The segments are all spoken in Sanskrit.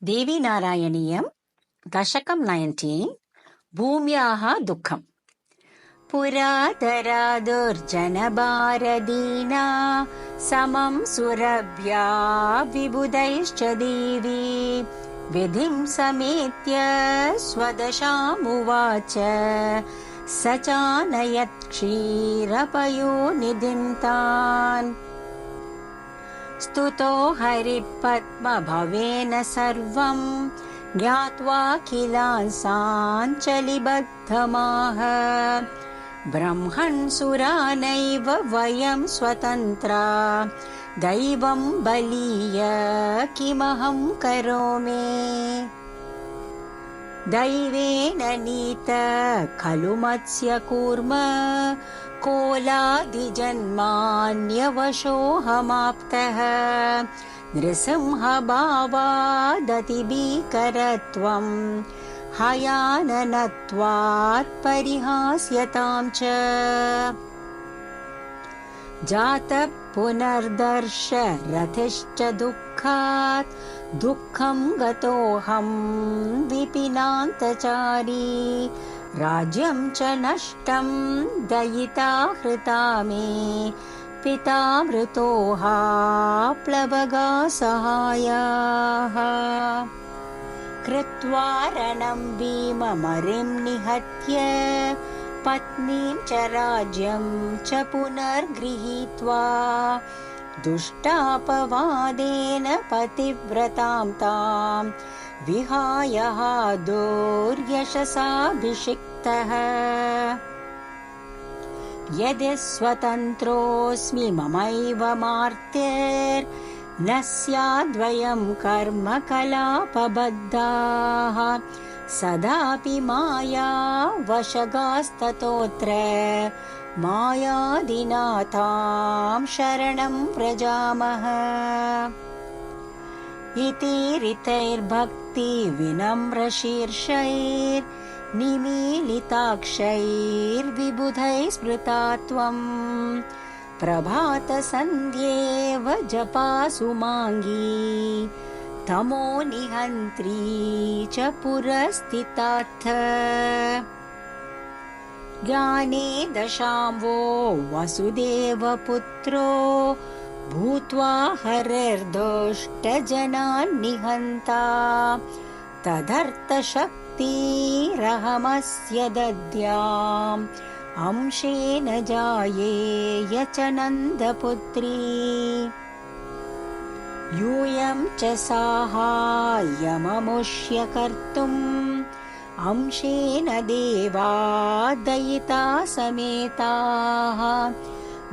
देवीनारायणीयं दशकं 19 भूम्याः दुःखम्। पुरातरा दुर्जनभारदीना समं सुरभ्या विबुधैश्च देवी विधिं समेत्य स्वदशामुवाच स चानयत् क्षीरपयोनिधिं तान्। स्तुतो हरिपद्मभवेन सर्वं ज्ञात्वा किलान् साञ्चलिबद्धमाह। ब्रह्मन् सुरानैव वयं स्वतन्त्रा दैवं बलीय किमहं करोमि। दैवेन नीत खलु मत्स्य कूर्म कोलादिजन्मान्यवशोऽहमाप्तः। नृसिंहभावादतिभीकरत्वं हयाननत्वात् परिहास्यतां च। जातः पुनर्दर्श रथिश्च दुःखात् दुःखं गतोऽहं विपिनान्तचारी। राज्यं च नष्टं दयिता हृता मे पिता मृतोहा प्लवगा सहायाः। कृत्वा रणं भीममरिं निहत्य पत्नीं च राज्यं च पुनर्गृहीत्वा दुष्टापवादेन पतिव्रतां तां विहाय दुर्यशसाभिषिक्तः। यदि स्वतन्त्रोऽस्मि ममैव मार्त्यैर्न स्याद्वयं कर्म कलापबद्धाः। सदापि माया वशगास्ततोऽत्र मायादिनाथां शरणं व्रजामः। इति ऋतैर्भक्ति विनम्रशीर्षैर्निमीलिताक्षैर्विबुधैः स्मृता त्वं। प्रभातसन्ध्येव जपासु माङ्गी तमो निहन्त्री च पुरस्थितात्थ। ज्ञाने दशाम्वो वसुदेवपुत्रो भूत्वा हरेर्दुष्टजनान् निहन्ता। तदर्थशक्तिरहमस्य दद्याम् अंशेन जायेय च नन्दपुत्री। यूयं च साहाय्यममुष्य कर्तुम् अंशेन देवा दयिता समेताः।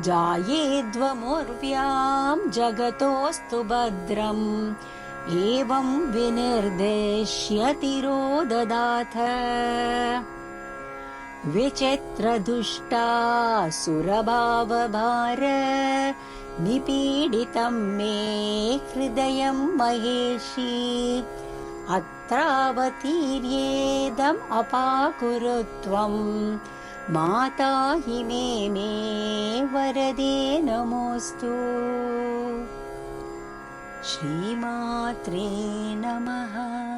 जायेद्वमुर्व्यां जगतोऽस्तु भद्रम् एवं विनिर्देश्य तिरोददाथ। विचित्रदुष्टा सुरभावभार निपीडितं मे हृदयं महेशी। अत्रावतीर्येदम् अपाकुरु त्वं माता हि मे वरदे नमोऽस्तु। श्रीमात्रे नमः।